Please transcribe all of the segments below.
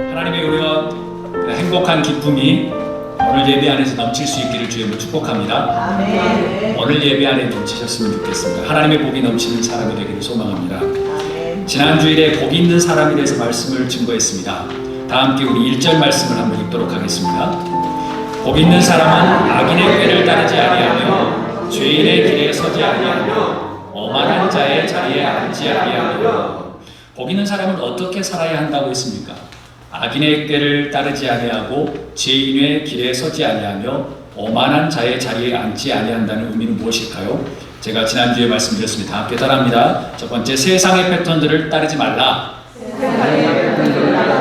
하나님의 은혜와 행복한 기쁨이 오늘 예배 안에서 넘칠 수 있기를 주님으로 축복합니다. 아멘. 오늘 예배 안에 넘치셨으면 좋겠습니다. 하나님의 복이 넘치는 사람이 되기를 소망합니다. 아멘. 지난 주일에 복 있는 사람에 대해서 말씀을 증거했습니다. 다 함께 우리 1절 말씀을 한번 읽도록 하겠습니다. 복 있는 사람은 악인의 꾀를 따르지 아니하며 죄인의 길에 서지 아니하며 오만한 자의 자리에 앉지 아니하며. 복 있는 사람은 어떻게 살아야 한다고 했습니까? 악인의 꾀를 따르지 아니하고 죄인의 길에 서지 아니하며 오만한 자의 자리에 앉지 아니한다는 의미는 무엇일까요? 제가 지난주에 말씀드렸습니다. 함께 따라합니다. 첫 번째, 세상의 패턴들을 따르지 말라.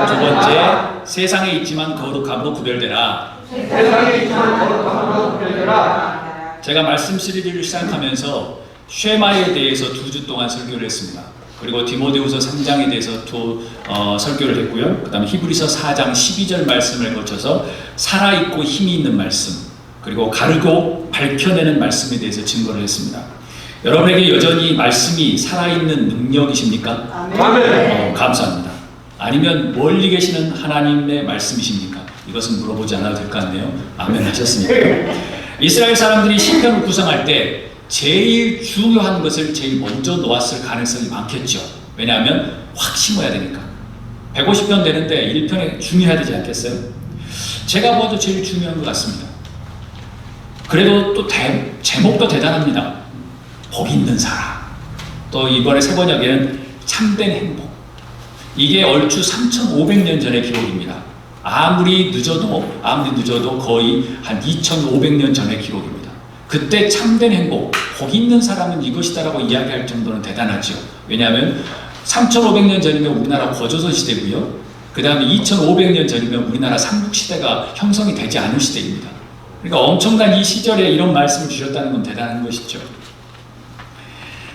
두 번째, 세상에 있지만 거룩함으로 구별되라. 제가 말씀 시리즈를 시작하면서 쉐마에 대해서 2주 동안 설교를 했습니다. 그리고 디모데후서 3장에 대해서 설교를 했고요. 그 다음에 히브리서 4장 12절 말씀을 거쳐서 살아있고 힘이 있는 말씀, 그리고 가르고 밝혀내는 말씀에 대해서 증거를 했습니다. 여러분에게 여전히 말씀이 살아있는 능력이십니까? 아멘. 감사합니다. 아니면 멀리 계시는 하나님의 말씀이십니까? 이것은 물어보지 않아도 될 것 같네요. 아멘 하셨습니까? 이스라엘 사람들이 시편을 구성할 때 제일 중요한 것을 제일 먼저 놓았을 가능성이 많겠죠. 왜냐하면 확 심어야 되니까. 150편 되는데 1편에 중요해야 되지 않겠어요? 제가 봐도 제일 중요한 것 같습니다. 그래도 또 제목도 대단합니다. 복 있는 사람. 또 이번에 세 번역에는 참된 행복. 이게 얼추 3,500년 전의 기록입니다. 아무리 늦어도 거의 한 2,500년 전의 기록입니다. 그때 참된 행복, 복 있는 사람은 이것이다라고 이야기할 정도는 대단하죠. 왜냐하면 3,500년 전이면 우리나라 거조선 시대고요. 그 다음에 2,500년 전이면 우리나라 삼국시대가 형성이 되지 않은 시대입니다. 그러니까 엄청난 이 시절에 이런 말씀을 주셨다는 건 대단한 것이죠.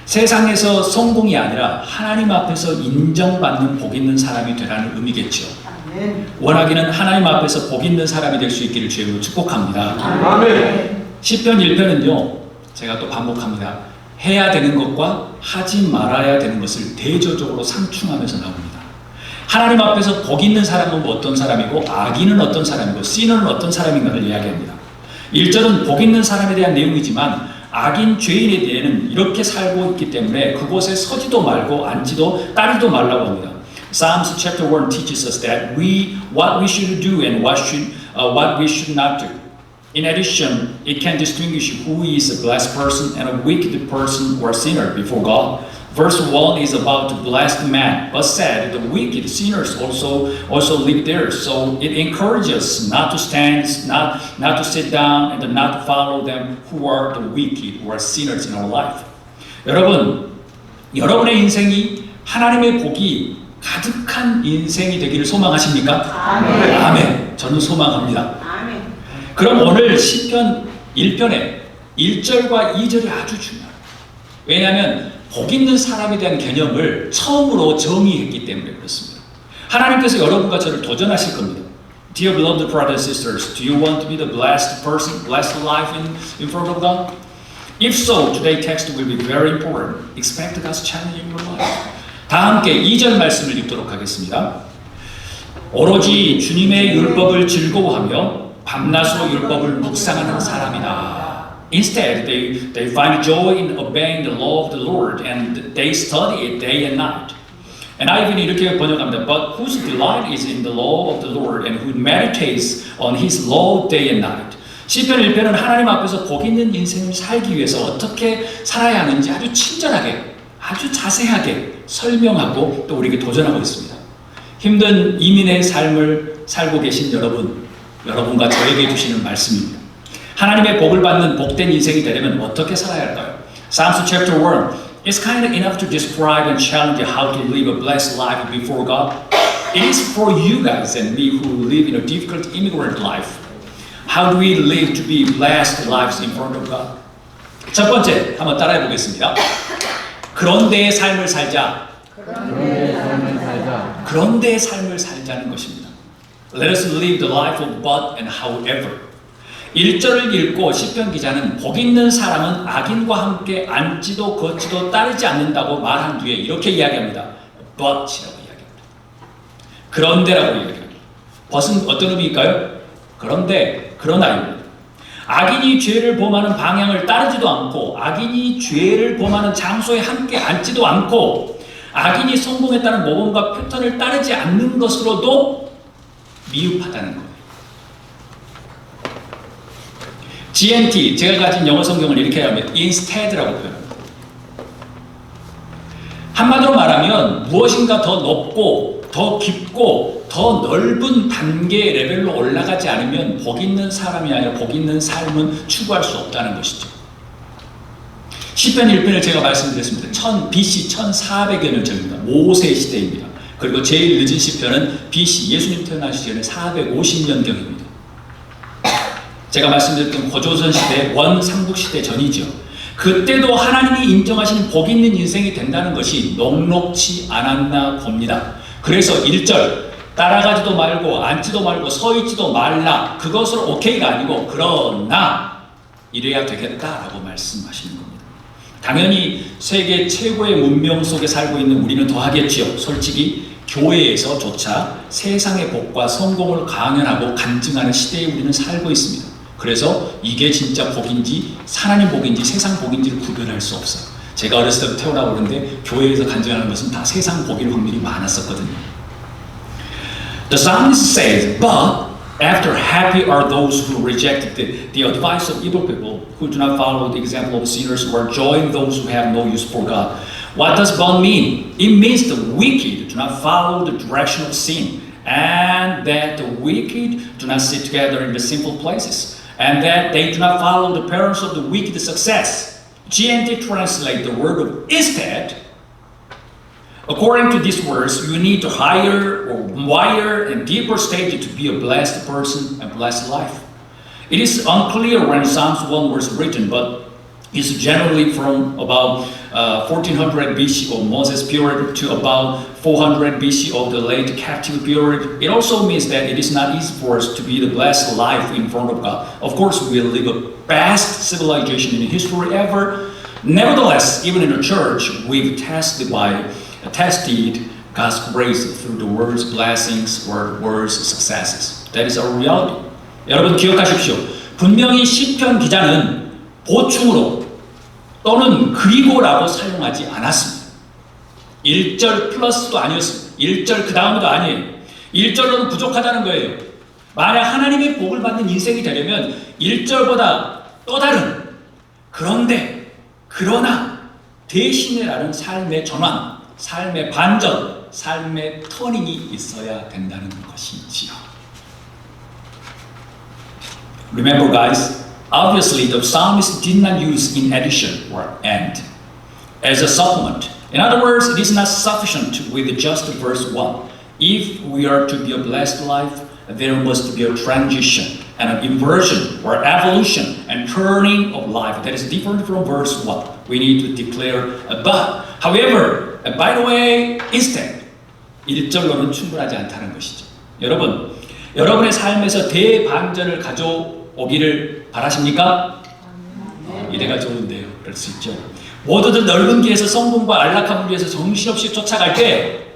세상에서 성공이 아니라 하나님 앞에서 인정받는 복 있는 사람이 되라는 의미겠죠. 아멘. 원하기는 하나님 앞에서 복 있는 사람이 될 수 있기를 주님으로 축복합니다. 아멘. 시편 1편은요, 제가 또 반복합니다. 해야 되는 것과 하지 말아야 되는 것을 대조적으로 상충하면서 나옵니다. 하나님 앞에서 복 있는 사람은 어떤 사람이고 악인은 어떤 사람이고 시너는 어떤 사람인가를 이야기합니다. 1절은 복 있는 사람에 대한 내용이지만 악인 죄인에 대해는 이렇게 살고 있기 때문에 그곳에 서지도 말고 앉지도 따르지도 말라고 합니다. Psalms chapter 1 teaches us that what we should do and what we should not do. In addition, it can distinguish who is a blessed person and a wicked person or sinner before God. Verse 1 is about the blessed man, but said the wicked sinners also live there. So it encourages not to stand, not to sit down, and not to follow them who are the wicked, who are sinners in our life. 여러분의 인생이 하나님의 복이 가득한 인생이 되기를 소망하십니까? 아멘. 아멘. 저는 소망합니다. 아멘. 그럼 오늘 시편 1편에 1절과 2절이 아주 중요해요. 왜냐하면 복 있는 사람에 대한 개념을 처음으로 정의했기 때문에 그렇습니다. 하나님께서 여러분과 저를 도전하실 겁니다. Dear beloved brothers and sisters, do you want to be the blessed person, blessed life in front of God? If so, today's text will be very important. Expect God's challenge in your life. 다 함께 2절 말씀을 읽도록 하겠습니다. 오로지 주님의 율법을 즐거워하며 밤낮으로 율법을 묵상하는 사람이다. Instead, they find joy in obeying the law of the Lord, and they study it day and night. NIV는 이렇게 번역합니다. But whose delight is in the law of the Lord, and who meditates on His law day and night. 시편 1편은 하나님 앞에서 복 있는 인생을 살기 위해서 어떻게 살아야 하는지 아주 친절하게, 아주 자세하게 설명하고 또 우리에게 도전하고 있습니다. 힘든 이민의 삶을 살고 계신 여러분과 저에게 주시는 말씀입니다. 하나님의 복을 받는 복된 인생이 되려면 어떻게 살아야 할까요? Psalms chapter 1 is kind of enough to describe and challenge how to live a blessed life before God. It is for you guys and me who live in a difficult immigrant life. How do we live to be blessed lives in front of God? 첫 번째, 한번 따라해 보겠습니다. 그런데의 삶을 살자. 그런데의 삶을 살자는 것입니다. Let us live the life of but and however. 1절을 읽고 시편 기자는 복 있는 사람은 악인과 함께 앉지도 걷지도 따르지 않는다고 말한 뒤에 이렇게 이야기합니다. but이라고 이야기합니다. 그런데라고 이야기합니다. 벗은 어떤 의미일까요? 그런데 그러나입니다. 악인이 죄를 범하는 방향을 따르지도 않고 악인이 죄를 범하는 장소에 함께 앉지도 않고 악인이 성공했다는 모범과 패턴을 따르지 않는 것으로도 미흡하다는 거예요. GNT, 제가 가진 영어 성경을 이렇게 하면 instead라고 표현합니다. 한마디로 말하면 무엇인가 더 높고 더 깊고 더 넓은 단계 레벨로 올라가지 않으면 복 있는 사람이 아니라 복 있는 삶은 추구할 수 없다는 것이죠. 시편 1편을 제가 말씀드렸습니다. BC 1400여 년 전입니다. 모세 시대입니다. 그리고 제일 늦은 시편은 BC 예수님 태어나시기 전에 450년경입니다. 제가 말씀드렸던 고조선 시대, 원삼국 시대 전이죠. 그때도 하나님이 인정하시는 복 있는 인생이 된다는 것이 녹록지 않았나 봅니다. 그래서 1절 따라가지도 말고 앉지도 말고 서 있지도 말라. 그것으로 오케이가 아니고 그러나 이래야 되겠다라고 말씀하시는 겁니다. 당연히 세계 최고의 문명 속에 살고 있는 우리는 더 하겠지요. 솔직히 교회에서조차 세상의 복과 성공을 강연하고 간증하는 시대에 우리는 살고 있습니다. 그래서 이게 진짜 복인지 하나님 복인지 세상 복인지를 구별할 수 없어요. 제가 어렸을 때부터 태어나고 그러는데 교회에서 간증하는 것은 다 세상 복일 확률이 많았었거든요. The psalmist says, but after happy are those who rejected the advice of evil people, who do not follow the example of sinners, who are joying those who have no use for God. What does but mean? It means the wicked do not follow the direction of sin, and that the wicked do not sit together in the sinful places, and that they do not follow the parents of the wicked success. GNT translate the word of instead. According to these words, you need to higher or wider and deeper stage to be a blessed person and blessed life. It is unclear when Psalms 1 was written, but it's generally from about 1400 BC of Moses' period to about 400 BC of the late captive period. It also means that it is not easy for us to be the blessed life in front of God. Of course, we live a best civilization in history ever. Nevertheless, even in the church, we've tested God's grace through the words blessings or words successes. That is our reality. 여러분 기억하십시오. 분명히 시편 기자는 보충으로 또는 그리고라고 사용하지 않았습니다. 1절 플러스도 아니었습니다. 1절 그 다음도 아니에요. 1절로는 부족하다는 거예요. 만약 하나님의 복을 받는 인생이 되려면 1절보다 또 다른 그런데 그러나 대신에라는 삶의 전환, 삶의 반전, 삶의 터닝이 있어야 된다는 것이지요. Remember guys, obviously the psalmist did not use in addition or and as a supplement. In other words, it is not sufficient with just verse 1. If we are to be a blessed life, there must be a transition and an inversion or evolution and turning of life. That is different from verse 1. We need to declare but. However, by the way, instead, 1절로는 충분하지 않다는 것이죠. 여러분, 여러분의 삶에서 대반전을 가져오기를 바라십니까? 이래가 좋은데요. 그럴 수 있죠. 모두들 넓은 길에서 성공과 안락함을 위해서 정신없이 쫓아갈 때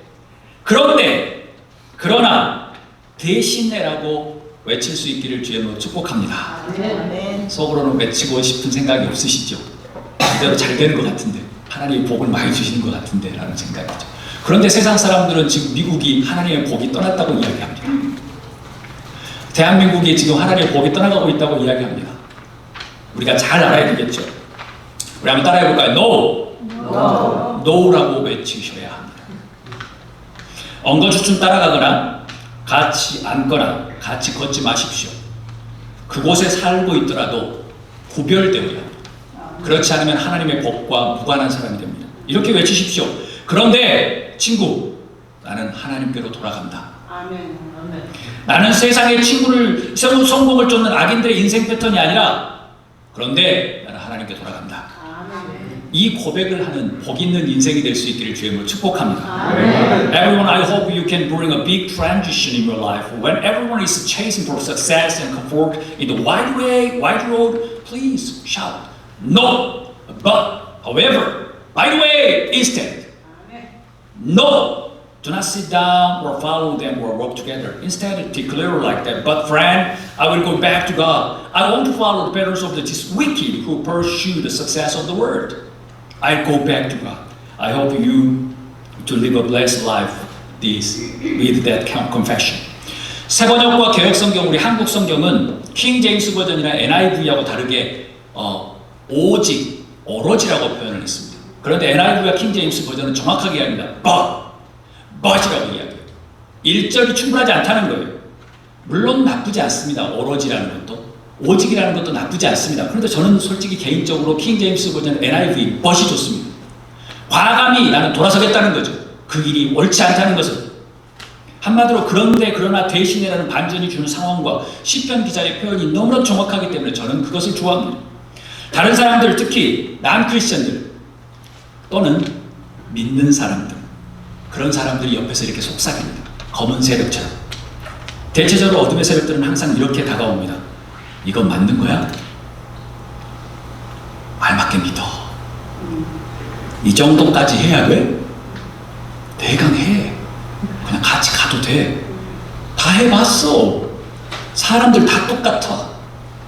그런데 그러나 대신내라고 외칠 수 있기를 주님으로 축복합니다. 속으로는 외치고 싶은 생각이 없으시죠? 이대로 잘 되는 것 같은데 하나님의 복을 많이 주시는 것 같은데 라는 생각이죠. 그런데 세상 사람들은 지금 미국이 하나님의 복이 떠났다고 이야기합니다. 대한민국이 지금 하나님의 복이 떠나가고 있다고 이야기합니다. 우리가 잘 알아야 되겠죠. 우리 한번 따라해 볼까요? No! No! No라고 외치셔야 합니다. 엉거주춤 따라가거나 같이 앉거나 같이 걷지 마십시오. 그곳에 살고 있더라도 구별되어야 합니다. 그렇지 않으면 하나님의 복과 무관한 사람이 됩니다. 이렇게 외치십시오. 그런데 친구, 나는 하나님께로 돌아간다. 아멘. 나는 세상의 친구를 성공을 쫓는 악인들의 인생 패턴이 아니라 그런데 나는 하나님께 돌아간다. 이 고백을 하는 복 있는 인생이 될 수 있기를 주님으로 축복합니다. Everyone, I hope you can bring a big transition in your life. When everyone is chasing for success and comfort in the wide way, wide road, please shout, no, but, however, by the way, instead, no, Do not sit down or follow them or work together. Instead, declare like that. But friend, I will go back to God. I want to follow the patterns of this wicked who pursue the success of the world. I go back to God. I hope you to live a blessed life with that confession. 새번역과 개혁성경, 우리 한국 성경은 킹 제임스 버전이나 NIV하고 다르게 오직, 오로지라고 표현을 했습니다. 그런데 NIV와 킹 제임스 버전은 정확하게 이야기합니다. but이라고 이야기해요. 1절이 충분하지 않다는 거예요. 물론 나쁘지 않습니다. 오로지라는 것도. 오직이라는 것도 나쁘지 않습니다. 그런데 저는 솔직히 개인적으로 킹 제임스 버전 NIV but이 좋습니다. 과감히 나는 돌아서겠다는 거죠. 그 길이 옳지 않다는 것을. 한마디로 그런데 그러나 대신에라는 반전이 주는 상황과 시편 기자의 표현이 너무나 정확하기 때문에 저는 그것을 좋아합니다. 다른 사람들, 특히 난 크리스천들 또는 믿는 사람들, 그런 사람들이 옆에서 이렇게 속삭입니다. 검은 세력처럼. 대체적으로 어둠의 세력들은 항상 이렇게 다가옵니다. 이건 맞는 거야? 알맞게 믿어. 이 정도까지 해야 돼? 대강 해. 그냥 같이 가도 돼. 다 해봤어. 사람들 다 똑같아.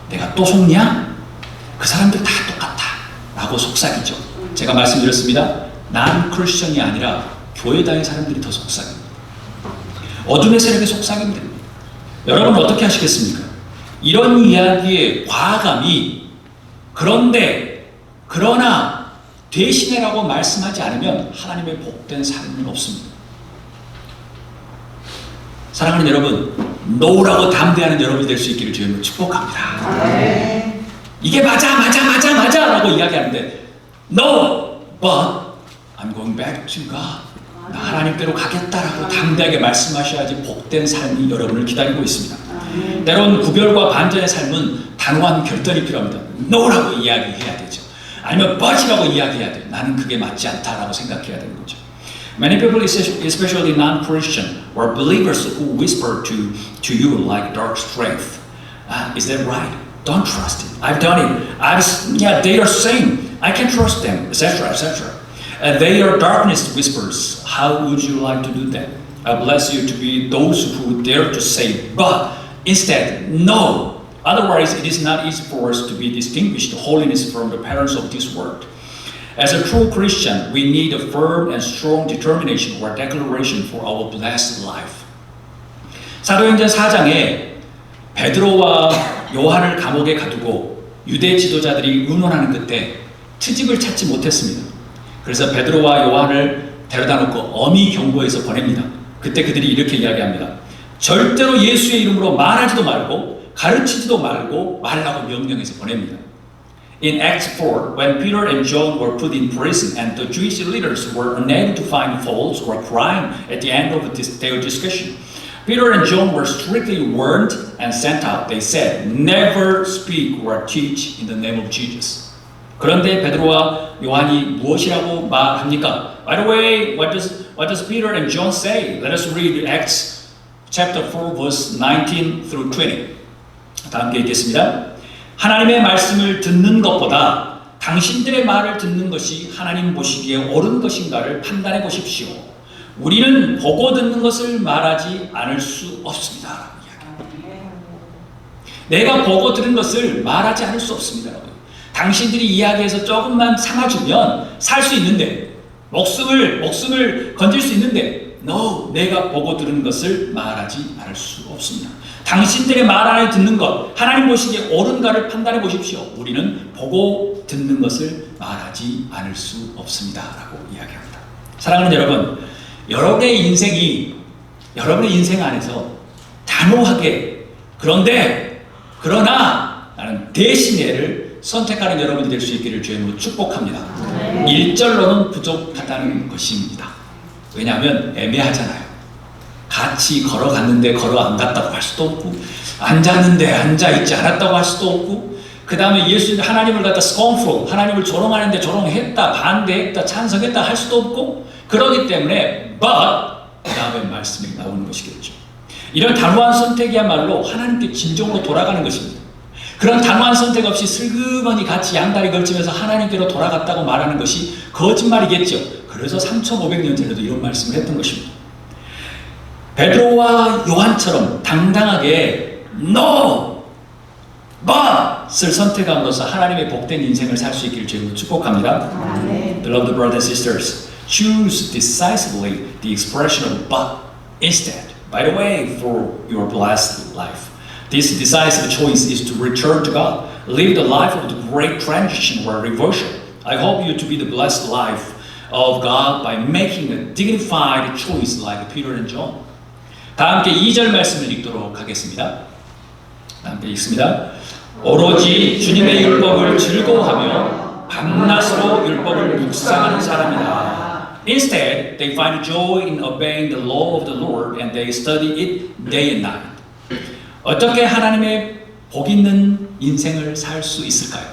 내가 또 속냐? 그 사람들 다 똑같아. 라고 속삭이죠. 제가 말씀드렸습니다. 난 크리스천이 아니라 교회 다니는 사람들이 더 속삭입니다. 어둠의 세력에 속삭이면 됩니다. 여러분 어떻게 하시겠습니까? 이런 이야기에 과감히 그런데 그러나 대신해라고 말씀하지 않으면 하나님의 복된 삶은 없습니다. 사랑하는 여러분, no라고 담대하는 여러분이 될 수 있기를 주님으로 축복합니다. 이게 맞아 라고 이야기하는데 No, but I'm going back to God. 나 하나님께로 가겠다라고 담대하게 말씀하셔야지 복된 삶이 여러분을 기다리고 있습니다. 때론 구별과 반전의 삶은 단호한 결단이 필요합니다. No라고 이야기해야 되죠. 아니면 but이라고 이야기해야 돼요. 나는 그게 맞지 않다라고 생각해야 되는 거죠. Many people, especially non-Christian or believers who whisper to you like dark strength. Is that right? Don't trust it. I've done it. Yeah, they are saying I can trust them, etc., etc. They are darkness whispers. How would you like to do that? I bless you to be those who dare to say, but instead, no. Otherwise, it is not easy for us to be distinguished holiness from the patterns of this world. As a true Christian, we need a firm and strong determination or declaration for our blessed life. 사도행전 4장에 베드로와 요한을 감옥에 가두고 유대 지도자들이 의논하는 끝에 트집을 찾지 못했습니다. 그래서 베드로와 요한을 데려다 놓고 엄히 경고해서 보냅니다. 그때 그들이 이렇게 이야기합니다. 절대로 예수의 이름으로 말하지도 말고 가르치지도 말라고 명령해서 보냅니다. In Acts 4, when Peter and John were put in prison and the Jewish leaders were unable to find faults or crime at the end of their discussion, Peter and John were strictly warned and sent out. They said, never speak or teach in the name of Jesus. 그런데 베드로와 요한이 무엇이라고 말합니까? By the way, what does Peter and John say? Let us read Acts chapter 4, verse 19 through 20. 다 함께 읽겠습니다. 하나님의 말씀을 듣는 것보다 당신들의 말을 듣는 것이 하나님 보시기에 옳은 것인가를 판단해 보십시오. 우리는 보고 듣는 것을 말하지 않을 수 없습니다. 내가 보고 들은 것을 말하지 않을 수 없습니다. 당신들이 이야기해서 조금만 참아주면 살 수 있는데 목숨을 건질 수 있는데 No, 내가 보고 들은 것을 말하지 않을 수 없습니다. 당신들의 말 안에 듣는 것, 하나님 보시기에 옳은가를 판단해 보십시오. 우리는 보고 듣는 것을 말하지 않을 수 없습니다. 라고 이야기합니다. 사랑하는 여러분, 여러분의 인생 안에서 단호하게 그러나 나는 대신에를 선택하는 여러분이 될 수 있기를 주님으로 축복합니다. 1절로는 부족하다는 것입니다. 왜냐하면 애매하잖아요. 같이 걸어갔는데 걸어 안 갔다고 할 수도 없고, 앉았는데 앉아있지 않았다고 할 수도 없고, 그 다음에 예수님 하나님을 갖다 scornful, 하나님을 조롱하는데 조롱했다, 반대했다, 찬성했다 할 수도 없고, 그러기 때문에 but 그 다음에 말씀이 나오는 것이겠죠. 이런 단호한 선택이야말로 하나님께 진정으로 돌아가는 것입니다. 그런 단호한 선택 없이 슬그머니 같이 양다리 걸치면서 하나님께로 돌아갔다고 말하는 것이 거짓말이겠죠. 그래서 3,500년 전에도 이런 말씀을 했던 것입니다. 베드로와 요한처럼 당당하게 No, but을 선택함으로써 하나님의 복된 인생을 살 수 있기를 주님으로 축복합니다. 아멘. Beloved brothers and sisters, choose decisively the expression of but instead. By the way, for your blessed life. This decisive choice is to return to God, live the life of the great transition or reversal. I hope you to be the blessed life of God by making a dignified choice like Peter and John. 다 함께 2절 말씀을 읽도록 하겠습니다. 다 함께 읽습니다. 오로지 주님의 율법을 즐거워하며 밤낮으로 율법을 묵상하는 사람이다. Instead, they find joy in obeying the law of the Lord and they study it day and night. 어떻게 하나님의 복 있는 인생을 살 수 있을까요?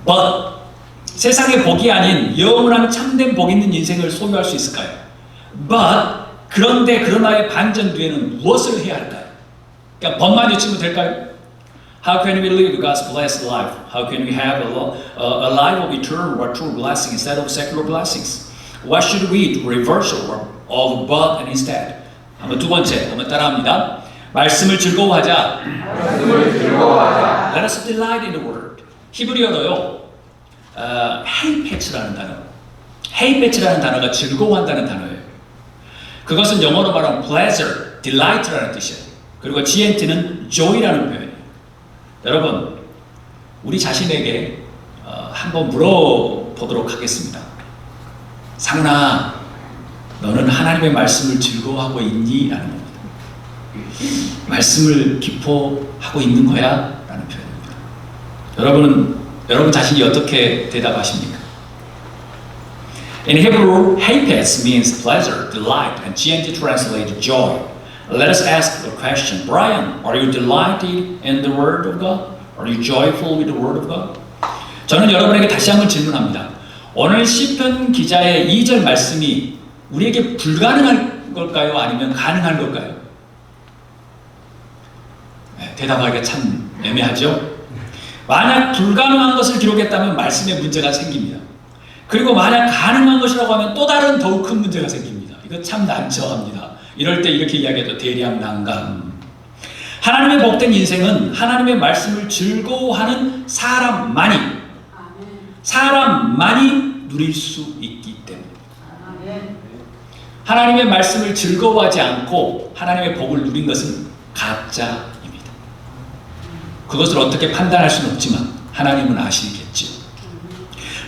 But 세상의 복이 아닌 영원한 참된 복 있는 인생을 소유할 수 있을까요? But 그러나의 반전 뒤에는 무엇을 해야 할까요? 그냥 법만 외치면 될까요? How can we live God's blessed life? How can we have a life of eternal or true blessing instead of secular blessings? What should we do? Reversal of but and instead. 한번 두 번째, 한번 따라합니다. 말씀을 즐거워하자. Let us delight in the word. 히브리어로요. 헤이페츠라는 단어. 헤이페츠라는 단어가 즐거워한다는 단어예요. 그것은 영어로 말하면 pleasure, delight라는 뜻이에요. 그리고 GNT는 joy라는 표현이에요. 여러분, 우리 자신에게 한번 물어보도록 하겠습니다. 상훈아, 너는 하나님의 말씀을 즐거워하고 있니? 라는 겁니다. 말씀을 기뻐하고 있는 거야? 라는 표현입니다. 여러분 자신이 어떻게 대답하십니까? In Hebrew, hepes means pleasure, delight, and GNT translated joy. Let us ask the question, Brian, are you delighted in the Word of God? Are you joyful with the Word of God? 저는 여러분에게 다시 한번 질문합니다. 오늘 시편 기자의 2절 말씀이 우리에게 불가능한 걸까요? 아니면 가능한 걸까요? 네, 대답하기가 참 애매하죠? 만약 불가능한 것을 기록했다면 말씀에 문제가 생깁니다. 그리고 만약 가능한 것이라고 하면 또 다른 더욱 큰 문제가 생깁니다. 이거 참 난처합니다. 이럴 때 이렇게 이야기해도 대량 난감. 하나님의 복된 인생은 하나님의 말씀을 즐거워하는 사람만이 누릴 수 있기 때문입니다. 하나님의 말씀을 즐거워하지 않고 하나님의 복을 누린 것은 가짜입니다. 그것을 어떻게 판단할 수는 없지만 하나님은 아시겠지요.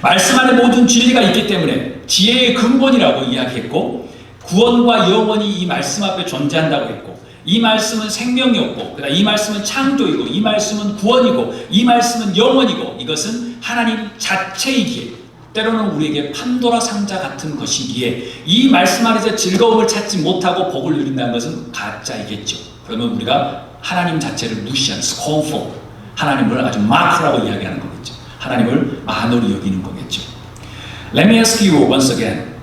말씀 안에 모든 진리가 있기 때문에 지혜의 근본이라고 이야기했고 구원과 영원이 이 말씀 앞에 존재한다고 했고 이 말씀은 생명이었고 이 말씀은 창조이고 이 말씀은 구원이고 이 말씀은 영원이고 이것은 하나님 자체이기에 때로는 우리에게 판도라 상자 같은 것이기에 이 말씀 안에서 즐거움을 찾지 못하고 복을 누린다는 것은 가짜이겠죠. 그러면 우리가 하나님 자체를 무시하는 scornful, 하나님을 아주 마크라고 이야기하는 거겠죠. 하나님을 만으로 여기는 거겠죠. Let me ask you once again.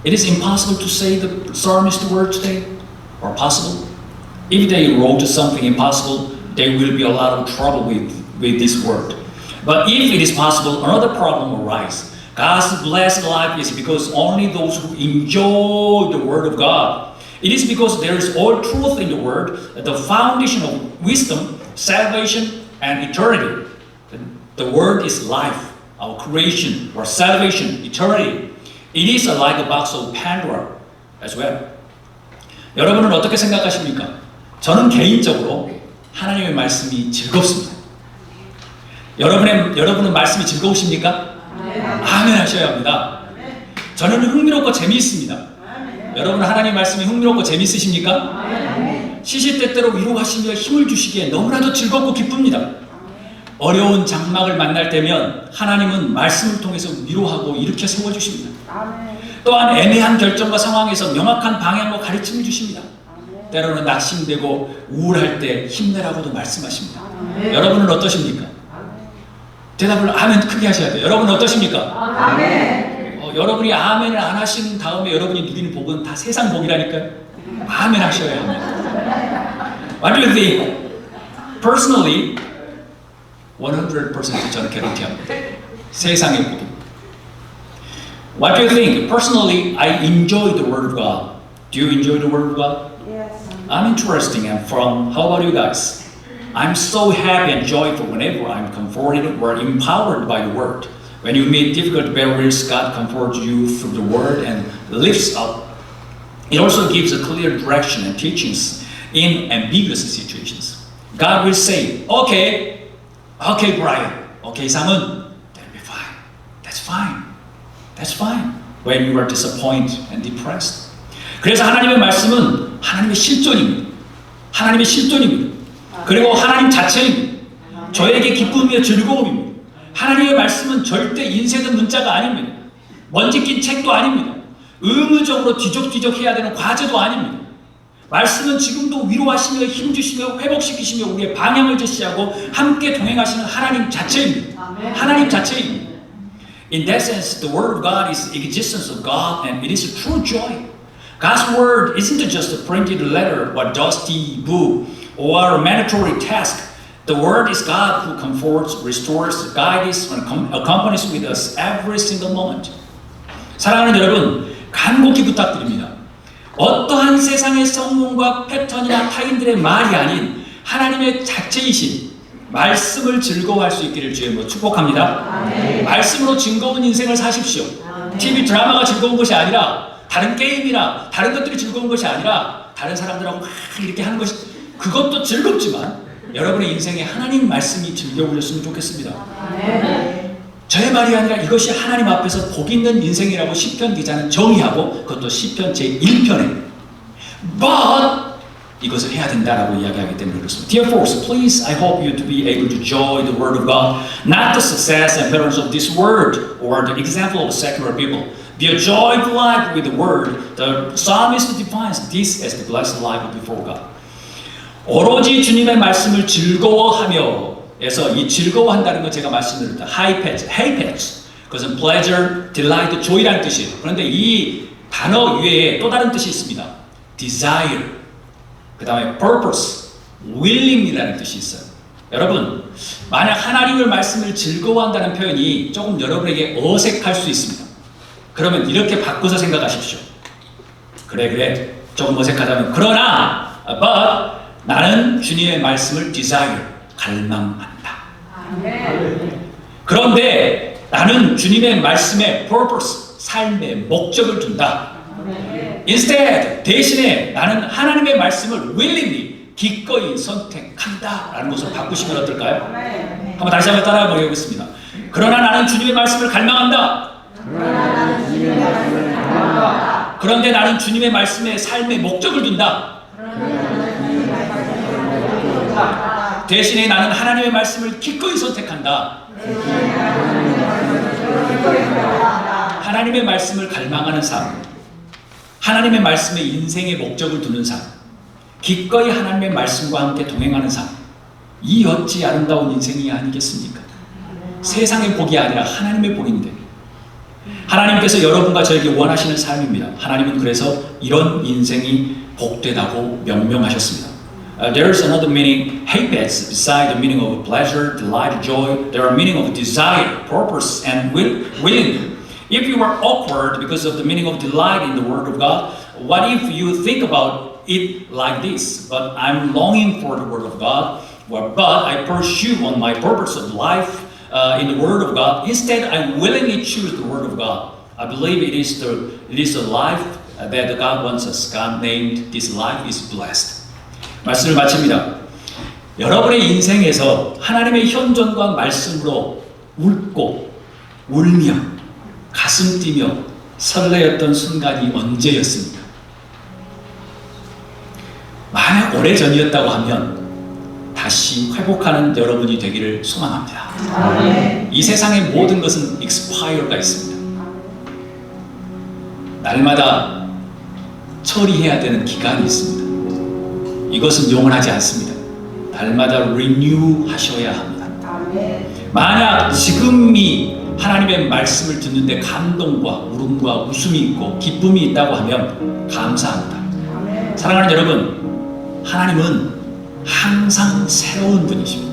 It is impossible to say the psalmist's word today, or possible. If they wrote something impossible, there will be a lot of trouble with this word. But if it is possible, another problem will arise. God's blessed life is because only those who enjoy the word of God. It is because there is all truth in the word, the foundation of wisdom, salvation, and eternity. The word is life, our creation, our salvation, eternity. It is like a box of Pandora as well. 여러분은 어떻게 생각하십니까? 저는 개인적으로 하나님의 말씀이 즐겁습니다. 여러분은 말씀이 즐거우십니까? 아멘 하셔야 합니다. 저는 흥미롭고 재미있습니다. 여러분 하나님의 말씀이 흥미롭고 재미있으십니까? 시시때때로 위로하시며 힘을 주시기에 너무나도 즐겁고 기쁩니다. 어려운 장막을 만날 때면 하나님은 말씀을 통해서 위로하고 일으켜 세워주십니다. 또한 애매한 결정과 상황에서 명확한 방향과 가르침을 주십니다. 때로는 낙심되고 우울할 때 힘내라고도 말씀하십니다. 여러분은 어떠십니까? 대답을 아멘 크게 하셔야 돼요. 여러분은 어떠십니까? 여러분이 아멘을 안 하신 다음에 여러분이 누리는 복은 다 세상 복이라니까요. 아멘 하셔야 합니다. What do you think? Personally, 100% 저는 개런티합니다. 세상의 복입니다. What do you think? Personally, I enjoy the Word of God. Do you enjoy the Word of God? Yes. I'm interesting and from. How about you guys? I'm so happy and joyful whenever I'm comforted or empowered by the word. When you meet difficult barriers, God comforts you through the word and lifts up. It also gives a clear direction and teachings in ambiguous situations. God will say, okay, Brian. Okay, Simon, that'll be fine. That's fine. That's fine. When you are disappointed and depressed. 그래서 하나님의 말씀은 하나님의 실존입니다. 하나님의 실존입니다. 그리고 하나님 자체입니다. 저에게 기쁨이며 즐거움입니다. 하나님의 말씀은 절대 인쇄된 문자가 아닙니다. 먼지 낀 책도 아닙니다. 의무적으로 뒤적뒤적 해야 되는 과제도 아닙니다. 말씀은 지금도 위로하시며 힘주시며 회복시키시며 우리의 방향을 제시하고 함께 동행하시는 하나님 자체입니다. 하나님 자체입니다. In that sense, the Word of God is the existence of God and it is a true joy. God's Word isn't just a printed letter or dusty book or a mandatory task. The Word is God who comforts, restores, guides, and accompanies with us every single moment. 사랑하는 여러분, 간곡히 부탁드립니다. 어떠한 세상의 성문과 패턴이나 타인들의 말이 아닌 하나님의 자체이신 말씀을 즐거워할 수 있기를 주님으로 축복합니다. 아멘. 말씀으로 즐거운 인생을 사십시오. 아멘. TV 드라마가 즐거운 것이 아니라 다른 게임이나 다른 것들이 즐거운 것이 아니라 다른 사람들하고 막 이렇게 하는 것이 그것도 즐겁지만 여러분의 인생에 하나님 말씀이 즐거우셨으면 좋겠습니다. 아멘. 저의 말이 아니라 이것이 하나님 앞에서 복 있는 인생이라고 시편 기자는 정의하고 그것도 시편 제1편에 But 이것을 해야 된다라고 이야기하기 때문에 그렇습니다. Dear folks, please, I hope you to be able to enjoy the Word of God, not the success and patterns of this word or the example of secular people. Be a joyful life with the Word. The psalmist defines this as the blessed life before God. 오로지 주님의 말씀을 즐거워하며 에서 이 즐거워한다는 거 제가 말씀드렸다. 헤이패치. 그것은 pleasure, delight, joy라는 뜻이에요. 그런데 이 단어 외에 또 다른 뜻이 있습니다. desire, 그 다음에 purpose, willing이라는 뜻이 있어요. 여러분, 만약 하나님의 말씀을 즐거워한다는 표현이 조금 여러분에게 어색할 수 있습니다. 그러면 이렇게 바꿔서 생각하십시오. 그래, 조금 어색하다면 그러나, but 나는 주님의 말씀을 desire, 갈망한다. 그런데 나는 주님의 말씀에 purpose, 삶의 목적을 둔다. Instead, 대신에 나는 하나님의 말씀을 willingly, 기꺼이 선택한다 라는 것으로 바꾸시면 어떨까요? 한번 다시 한번 따라해 보겠습니다. 그러나 나는 주님의 말씀을 갈망한다. 그런데 나는 주님의 말씀에 삶의 목적을 둔다. 대신에 나는 하나님의 말씀을 기꺼이 선택한다. 하나님의 말씀을 갈망하는 삶, 하나님의 말씀에 인생의 목적을 두는 삶, 기꺼이 하나님의 말씀과 함께 동행하는 삶, 이 어찌 아름다운 인생이 아니겠습니까? 세상의 복이 아니라 하나님의 복인데 하나님께서 여러분과 저에게 원하시는 삶입니다. 하나님은 그래서 이런 인생이 복되다고 명명하셨습니다. There is another meaning, heipets, beside the meaning of pleasure, delight, joy. There are meaning of desire, purpose, and willing. If you are awkward because of the meaning of delight in the Word of God, what if you think about it like this? But I'm longing for the Word of God, but I pursue on my purpose of life in the Word of God. Instead, I willingly choose the Word of God. I believe it is the life that God wants us. God named this life is blessed. 말씀을 마칩니다. 여러분의 인생에서 하나님의 현존과 말씀으로 웃고 울며 가슴 뛰며 설레었던 순간이 언제였습니까? 만약 오래전이었다고 하면 다시 회복하는 여러분이 되기를 소망합니다. 이 세상의 모든 것은 expire가 있습니다. 날마다 처리해야 되는 기간이 있습니다. 이것은 영원하지 않습니다. 날마다 renew 하셔야 합니다. 만약 지금이 하나님의 말씀을 듣는데 감동과 울음과 웃음이 있고 기쁨이 있다고 하면 감사합니다. 사랑하는 여러분, 하나님은 항상 새로운 분이십니다.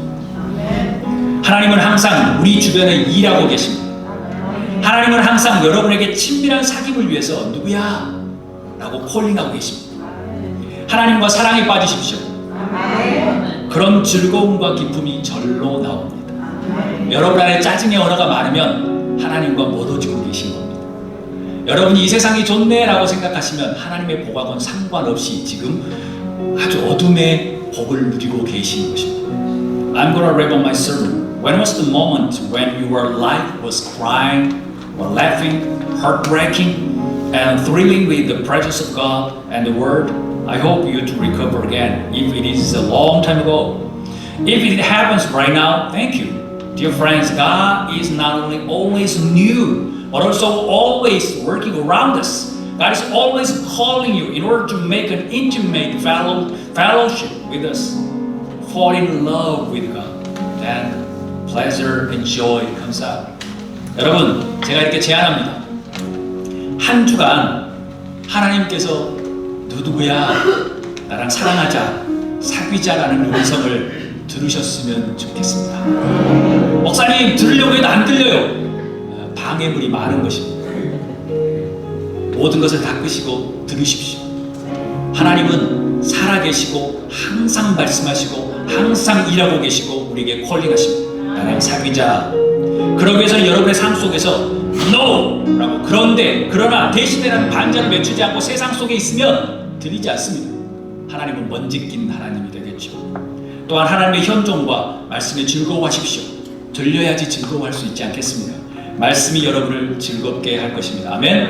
하나님은 항상 우리 주변에 일하고 계십니다. 하나님은 항상 여러분에게 친밀한 사귐을 위해서 누구야? 라고 콜링하고 계십니다. 하나님과 사랑에 빠지십시오. 아멘. 그런 즐거움과 기쁨이 절로 나옵니다. 여러분 안에 짜증의 언어가 많으면 하나님과 멀어지고 계신 겁니다. 여러분이 이 세상이 좋네라고 생각하시면 하나님의 복하고는 상관없이 지금 아주 어둠의 복을 누리고 계시는 것입니다. I'm gonna wrap up my sermon. When was the moment when your life was crying or laughing, heartbreaking, and thrilling with the presence of God and the Word? I hope you to recover again. If it is a long time ago, if it happens right now, thank you, dear friends. God is not only always new, but also always working around us. God is always calling you in order to make an intimate fellowship with us. Fall in love with God. Then pleasure and joy comes out. 여러분, 제가 이렇게 제안합니다. 한 주간 하나님께서 누구야 나랑 사랑하자, 사귀자라는 음성을 들으셨으면 좋겠습니다. 목사님, 들으려고 해도 안 들려요. 방해물이 많은 것입니다. 모든 것을 다 끄시고 들으십시오. 하나님은 살아계시고 항상 말씀하시고 항상 일하고 계시고 우리에게 콜링하십니다. 나랑 사귀자. 그러기 위해서 여러분의 삶 속에서 No! 라고 그런데 그러나 대신에라는 반자를 맺추지 않고 세상 속에 있으면 들리지 않습니다. 하나님은 먼지 낀 하나님이 되겠죠. 또한 하나님의 현존과 말씀에 즐거워하십시오. 들려야지 즐거워할 수 있지 않겠습니까? 말씀이 여러분을 즐겁게 할 것입니다. 아멘.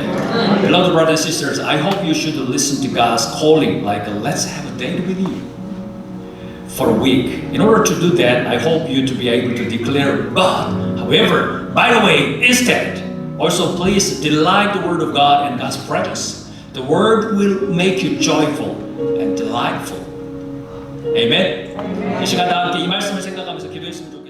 Beloved brothers and sisters, I hope you should listen to God's calling like let's have a date with you for a week. In order to do that, I hope you to be able to declare God. However, by the way, instead, also please delight the Word of God and God's presence. The Word will make you joyful and delightful. Amen. 이 시간 다 함께 이 말씀을 생각하면서 기도했으면 좋겠습니다.